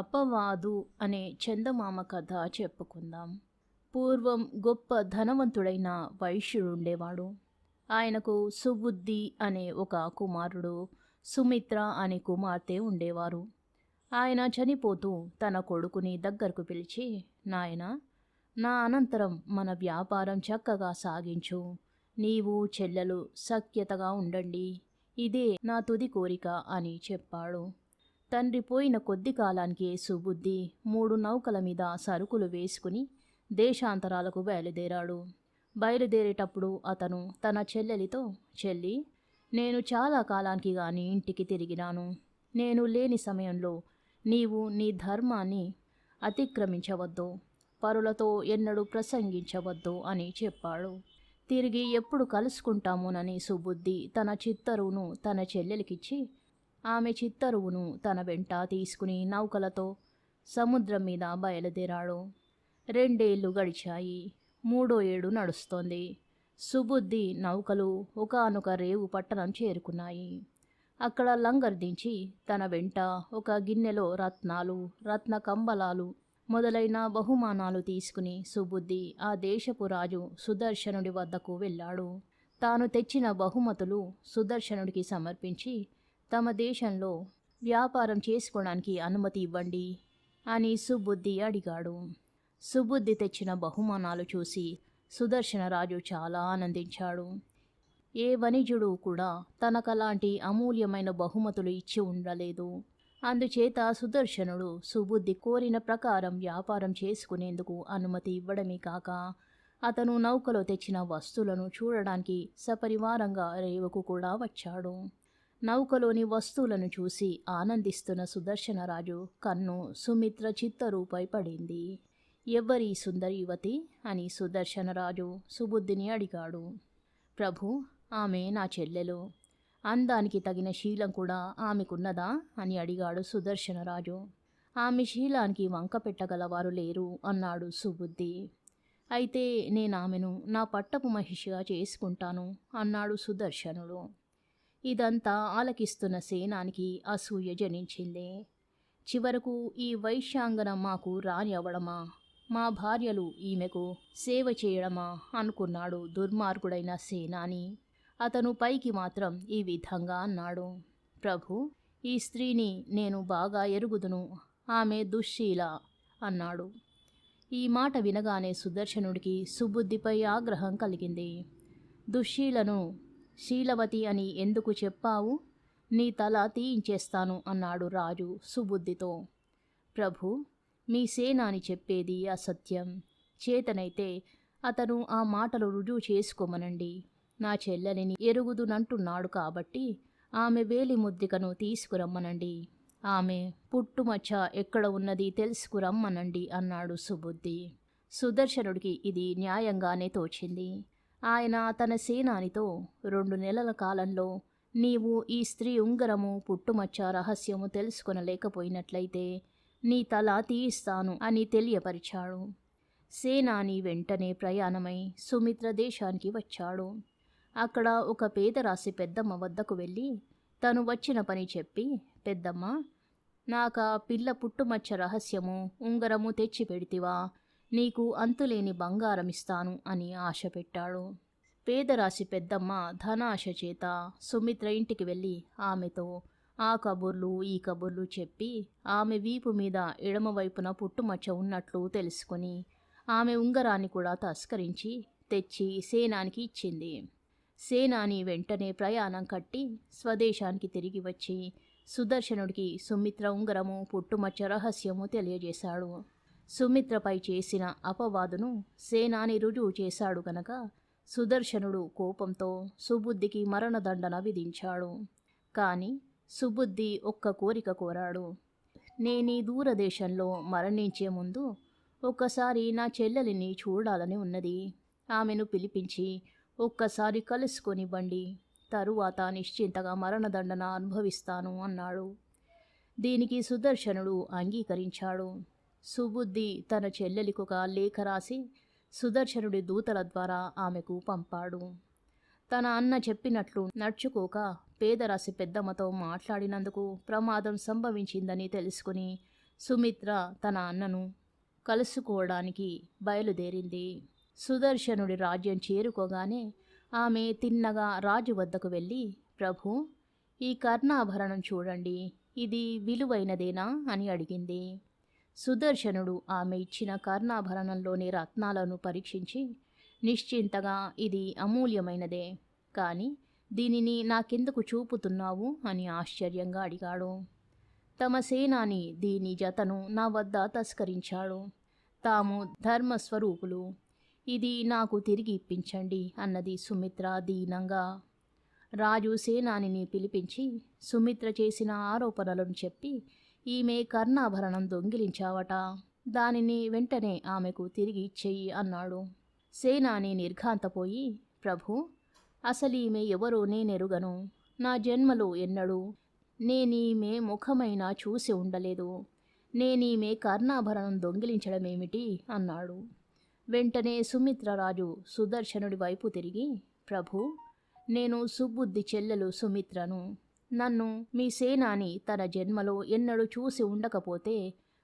అపవాదు అనే చందమామ కథ చెప్పుకుందాం. పూర్వం గొప్ప ధనవంతుడైన వైశ్యుడుండేవాడు. ఆయనకు సుబుద్ధి అనే ఒక కుమారుడు, సుమిత్ర అనే కుమార్తె ఉండేవారు. ఆయన చనిపోతూ తన కొడుకుని దగ్గరకు పిలిచి, నాయనా, నా అనంతరం మన వ్యాపారం చక్కగా సాగించు. నీవు చెల్లెలు సఖ్యతగా ఉండండి. ఇదే నా తుది కోరిక అని చెప్పాడు. తండ్రి పోయిన కొద్ది కాలానికి సుబుద్ధి 3 నౌకల మీద సరుకులు వేసుకుని దేశాంతరాలకు బయలుదేరాడు. బయలుదేరేటప్పుడు అతను తన చెల్లెలితో, చెల్లి, నేను చాలా కాలానికి గాని ఇంటికి తిరిగినాను. నేను లేని సమయంలో నీవు నీ ధర్మాన్ని అతిక్రమించవద్దు, పరులతో ఎన్నడూ ప్రసంగించవద్దు అని చెప్పాడు. తిరిగి ఎప్పుడు కలుసుకుంటామోనని సుబుద్ధి తన చిత్తరువును తన చెల్లెలికిచ్చి, ఆమె చిత్తరువును తన వెంట తీసుకుని నౌకలతో సముద్రం మీద బయలుదేరాడు. 2 ఏళ్ళు గడిచాయి. 3వ ఏడు నడుస్తోంది. సుబుద్ధి నౌకలు ఒకానొక రేవు పట్టణం చేరుకున్నాయి. అక్కడ లంగర్ దించి తన వెంట ఒక గిన్నెలో రత్నాలు, రత్న కంబలాలు మొదలైన బహుమానాలు తీసుకుని సుబుద్ధి ఆ దేశపు రాజు సుదర్శనుడి వద్దకు వెళ్ళాడు. తాను తెచ్చిన బహుమతులు సుదర్శనుడికి సమర్పించి, తమ దేశంలో వ్యాపారం చేసుకోవడానికి అనుమతి ఇవ్వండి అని సుబుద్ధి అడిగాడు. సుబుద్ధి తెచ్చిన బహుమానాలు చూసి సుదర్శనరాజు చాలా ఆనందించాడు. ఏ వణిజుడు కూడా తనకలాంటి అమూల్యమైన బహుమతులు ఇచ్చి ఉండలేదు. అందుచేత సుదర్శనుడు సుబుద్ధి కోరిన ప్రకారం వ్యాపారం చేసుకునేందుకు అనుమతి ఇవ్వడమే కాక, అతను నౌకలో తెచ్చిన వస్తువులను చూడడానికి సపరివారంగా రేవుకు కూడా వచ్చాడు. నౌకలోని వస్తువులను చూసి ఆనందిస్తున్న సుదర్శనరాజు కన్ను సుమిత్ర చిత్తరుపై పడింది. ఎవ్వరి సుందరి యువతి అని సుదర్శనరాజు సుబుద్ధిని అడిగాడు. ప్రభు, ఆమె నా చెల్లెలు. అందానికి తగిన శీలం కూడా ఆమెకున్నదా అని అడిగాడు సుదర్శనరాజు. ఆమె శీలానికి వంక పెట్టగలవారు లేరు అన్నాడు సుబుద్ధి. అయితే నేనామెను నా పట్టపు మహిషిగా చేసుకుంటాను అన్నాడు సుదర్శనుడు. ఇదంతా ఆలకిస్తున్న సేనానికి అసూయ జనించింది. చివరకు ఈ వైశ్యాంగన మాకు రాణి అవడమా, మా భార్యలు ఈమెకు సేవ చేయడమా అనుకున్నాడు దుర్మార్గుడైన సేనాని. అతను పైకి మాత్రం ఈ విధంగా అన్నాడు. ప్రభు, ఈ స్త్రీని నేను బాగా ఎరుగుదును, ఆమె దుశ్శీల అన్నాడు. ఈ మాట వినగానే సుదర్శనుడికి సుబుద్ధిపై ఆగ్రహం కలిగింది. దుశ్శీలను శీలవతి అని ఎందుకు చెప్పావు? నీ తల తీయించేస్తాను అన్నాడు రాజు సుబుద్ధితో. ప్రభు, మీ సేనాని చెప్పేది అసత్యం. చేతనైతే అతను ఆ మాటలు రుజువు చేసుకోమనండి. నా చెల్లెలిని ఎరుగుదునంటున్నాడు కాబట్టి ఆమె వేలి ముద్రికను తీసుకురమ్మనండి. ఆమె పుట్టుమచ్చ ఎక్కడ ఉన్నది తెలుసుకురమ్మనండి అన్నాడు సుబుద్ధి. సుదర్శనుడికి ఇది న్యాయంగానే తోచింది. ఆయన తన సేనానితో, 2 నెలల కాలంలో నీవు ఈ స్త్రీ ఉంగరము పుట్టుమచ్చ రహస్యము తెలుసుకొనలేకపోయినట్లయితే నీ తల తీయిస్తాను అని తెలియపరిచాడు. సేనాని వెంటనే ప్రయాణమై సుమిత్ర దేశానికి వచ్చాడు. అక్కడ ఒక పేదరాశి పెద్దమ్మ వద్దకు వెళ్ళి తను వచ్చిన పని చెప్పి, పెద్దమ్మ, నాకా పిల్ల పుట్టుమచ్చ రహస్యము ఉంగరము తెచ్చి పెడితివా, నీకు అంతులేని బంగారం ఇస్తాను అని ఆశ పెట్టాడు. పేదరాశి పెద్దమ్మ ధనాశ చేత సుమిత్ర ఇంటికి వెళ్ళి ఆమెతో ఆ కబుర్లు ఈ కబుర్లు చెప్పి ఆమె వీపు మీద ఎడమవైపున పుట్టుమచ్చ ఉన్నట్లు తెలుసుకొని ఆమె ఉంగరాన్ని కూడా తస్కరించి తెచ్చి సేనానికి ఇచ్చింది. సేనాని వెంటనే ప్రయాణం కట్టి స్వదేశానికి తిరిగి వచ్చి సుదర్శనుడికి సుమిత్ర ఉంగరము పుట్టుమచ్చ రహస్యము తెలియజేశాడు. సుమిత్రపై చేసిన అపవాదును సేనాని రుజువు చేశాడు గనక సుదర్శనుడు కోపంతో సుబుద్ధికి మరణదండన విధించాడు. కాని సుబుద్ధి ఒక్క కోరిక కోరాడు. నేనీ దూరదేశంలో మరణించే ముందు ఒక్కసారి నా చెల్లెలిని చూడాలని ఉన్నది. ఆమెను పిలిపించి ఒక్కసారి కలుసుకొనివ్వండి. తరువాత నిశ్చింతగా మరణదండన అనుభవిస్తాను అన్నాడు. దీనికి సుదర్శనుడు అంగీకరించాడు. సుబుద్ధి తన చెల్లెలికొక లేఖ రాసి సుదర్శనుడి దూతల ద్వారా ఆమెకు పంపాడు. తన అన్న చెప్పినట్లు నడుచుకోక పేదరాశి పెద్దమ్మతో మాట్లాడినందుకు ప్రమాదం సంభవించిందని తెలుసుకుని సుమిత్ర తన అన్నను కలుసుకోవడానికి బయలుదేరింది. సుదర్శనుడి రాజ్యం చేరుకోగానే ఆమె తిన్నగా రాజు వద్దకు వెళ్ళి, ప్రభూ, ఈ కర్ణాభరణం చూడండి, ఇది విలువైనదేనా అని అడిగింది. సుదర్శనుడు ఆమె ఇచ్చిన కర్ణాభరణంలోని రత్నాలను పరీక్షించి, నిశ్చింతగా ఇది అమూల్యమైనదే, కానీ దీనిని నాకెందుకు చూపుతున్నావు అని ఆశ్చర్యంగా అడిగాడు. తమ సేనాని దీని జతను నా వద్ద తస్కరించాడు. తాము ధర్మస్వరూపులు, ఇది నాకు తిరిగి ఇప్పించండి అన్నది సుమిత్ర దీనంగా. రాజు సేనానిని పిలిపించి సుమిత్ర చేసిన ఆరోపణలను చెప్పి, ఈమె కర్ణాభరణం దొంగిలించావట, దానిని వెంటనే ఆమెకు తిరిగి ఇచ్చేయి అన్నాడు. సేనాని నిర్ఘాంతపోయి, ప్రభూ, అసలీమె ఎవరో నేనెరుగను, నా జన్మలో ఎన్నడూ నేనీమె ముఖమైనా చూసి ఉండలేదు, నేనీమె కర్ణాభరణం దొంగిలించడమేమిటి అన్నాడు. వెంటనే సుమిత్రరాజు సుదర్శనుడి వైపు తిరిగి, ప్రభూ, నేను సుబుద్ధి చెల్లెలు సుమిత్రను. నన్ను మీ సేనాని తన జన్మలో ఎన్నడూ చూసి ఉండకపోతే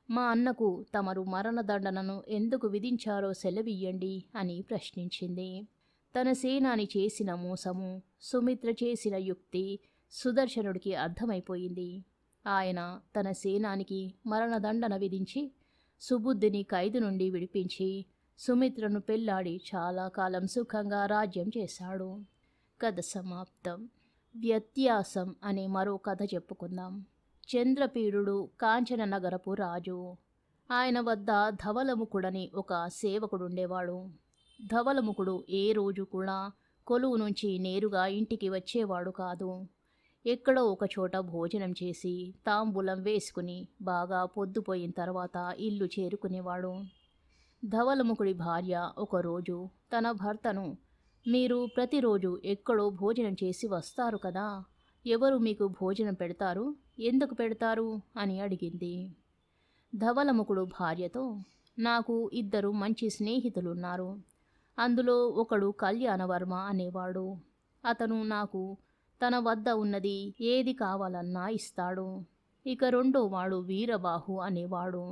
మా అన్నకు తమరు మరణదండనను ఎందుకు విధించారో సెలవియ్యండి అని ప్రశ్నించింది. తన సేనాని చేసిన మోసము, సుమిత్ర చేసిన యుక్తి సుదర్శనుడికి అర్థమైపోయింది. ఆయన తన సేనానికి మరణదండన విధించి సుబుద్ధిని ఖైదు నుండి విడిపించి సుమిత్రను పెళ్లాడి చాలా కాలం సుఖంగా రాజ్యం చేశాడు. కథ సమాప్తం. వ్యత్యాసం అనే మరో కథ చెప్పుకుందాం. చంద్రపీడుడు కాంచన నగరపు రాజు. ఆయన వద్ద ధవలముకుడని ఒక సేవకుడుండేవాడు. ధవలముకుడు ఏ రోజు కూడా కొలువు నుంచి నేరుగా ఇంటికి వచ్చేవాడు కాదు. ఎక్కడో ఒకచోట భోజనం చేసి తాంబూలం వేసుకుని బాగా పొద్దుపోయిన తర్వాత ఇల్లు చేరుకునేవాడు. ధవలముకుడి భార్య ఒకరోజు తన భర్తను, మీరు ప్రతిరోజు ఎక్కడో భోజనం చేసి వస్తారు కదా, ఎవరు మీకు భోజనం పెడతారు, ఎందుకు పెడతారు అని అడిగింది. ధవలముకుడు భార్యతో, నాకు ఇద్దరు మంచి స్నేహితులున్నారు. అందులో ఒకడు కళ్యాణవర్మ అనేవాడు. అతను నాకు తన వద్ద ఉన్నది ఏది కావాలన్నా ఇస్తాడు. ఇక రెండోవాడు వీరబాహు అనేవాడు.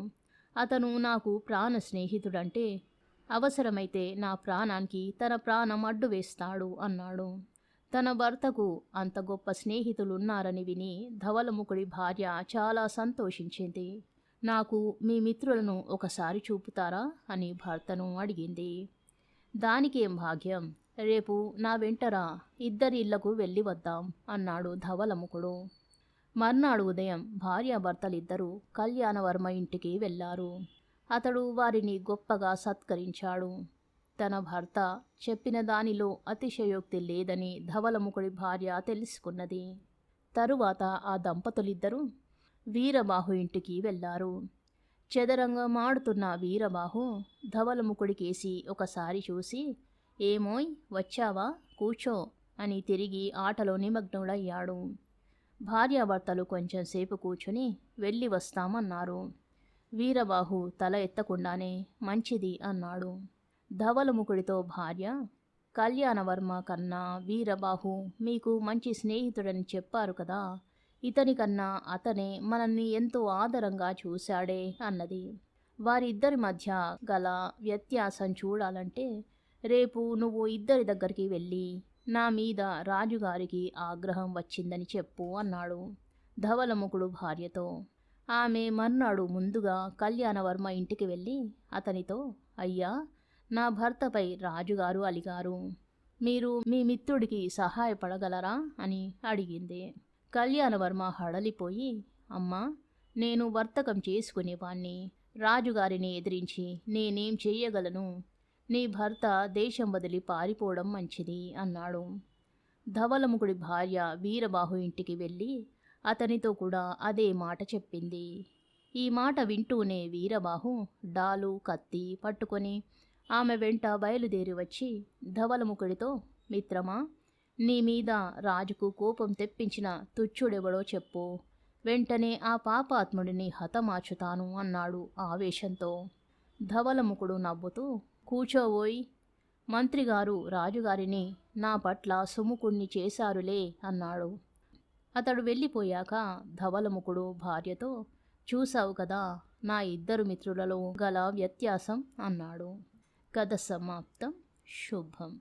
అతను నాకు ప్రాణ స్నేహితుడంటే అవసరమైతే నా ప్రాణానికి తన ప్రాణం అడ్డు వేస్తాడు అన్నాడు. తన భర్తకు అంత గొప్ప స్నేహితులున్నారని విని ధవలముకుడి భార్య చాలా సంతోషించింది. నాకు మీ మిత్రులను ఒకసారి చూపుతారా అని భర్తను అడిగింది. దానికేం భాగ్యం, రేపు నా వెంటరా, ఇద్దరి ఇళ్లకు వెళ్ళి వద్దాం అన్నాడు ధవలముకుడు. మర్నాడు ఉదయం భార్యాభర్తలిద్దరూ కళ్యాణవర్మ ఇంటికి వెళ్ళారు. అతడు వారిని గొప్పగా సత్కరించాడు. తన భర్త చెప్పిన దానిలో అతిశయోక్తి లేదని ధవలముకుడి భార్య తెలుసుకున్నది. తరువాత ఆ దంపతులిద్దరూ వీరబాహు ఇంటికి వెళ్ళారు. చదరంగమాడుతున్న వీరబాహు ధవలముకుడికేసి ఒకసారి చూసి, ఏమోయ్ వచ్చావా, కూర్చో అని తిరిగి ఆటలో నిమగ్నుడయ్యాడు. భార్యాభర్తలు కొంచెంసేపు కూర్చుని వెళ్ళి వస్తామన్నారు. వీరబాహు తల ఎత్తకుండానే మంచిది అన్నాడు. ధవలముకుడితో భార్య, కళ్యాణవర్మ కన్నా వీరబాహు మీకు మంచి స్నేహితుడని చెప్పారు కదా, ఇతని కన్నా అతనే మనల్ని ఎంతో ఆదరంగా చూశాడే అన్నది. వారిద్దరి మధ్య గల వ్యత్యాసం చూడాలంటే రేపు నువ్వు ఇద్దరి దగ్గరికి వెళ్ళి నా మీద రాజుగారికి ఆగ్రహం వచ్చిందని చెప్పు అన్నాడు ధవలముకుడు భార్యతో. ఆమె మర్నాడు ముందుగా కళ్యాణవర్మ ఇంటికి వెళ్ళి అతనితో, అయ్యా, నా భర్తపై రాజుగారు అలిగారు, మీరు మీ మిత్రుడికి సహాయపడగలరా అని అడిగింది. కళ్యాణవర్మ హడలిపోయి, అమ్మా, నేను వర్తకం చేసుకునేవాణ్ణి, రాజుగారిని ఎదిరించి నేనేం చెయ్యగలను, నీ భర్త దేశం వదిలి పారిపోవడం మంచిది అన్నాడు. ధవలముకుడి భార్య వీరబాహు ఇంటికి వెళ్ళి అతనితో కూడా అదే మాట చెప్పింది. ఈ మాట వింటూనే వీరబాహు డాలు కత్తి పట్టుకొని ఆమె వెంట బయలుదేరి వచ్చి ధవలముకుడితో, మిత్రమా, నీ మీద రాజుకు కోపం తెప్పించిన తుచ్చుడెవడో చెప్పు, వెంటనే ఆ పాపాత్ముడిని హతమార్చుతాను అన్నాడు ఆవేశంతో. ధవలముకుడు నవ్వుతూ, కూచోవోయ్, మంత్రిగారు రాజుగారిని నా పట్ల సుముకుణ్ణి చేశారులే అన్నాడు. అతడు వెళ్ళిపోయాక ధవలముకుడు భార్యతో, చూసావు కదా నా ఇద్దరు మిత్రులలో గల వ్యత్యాసం అన్నాడు. కథ సమాప్తం. శుభం.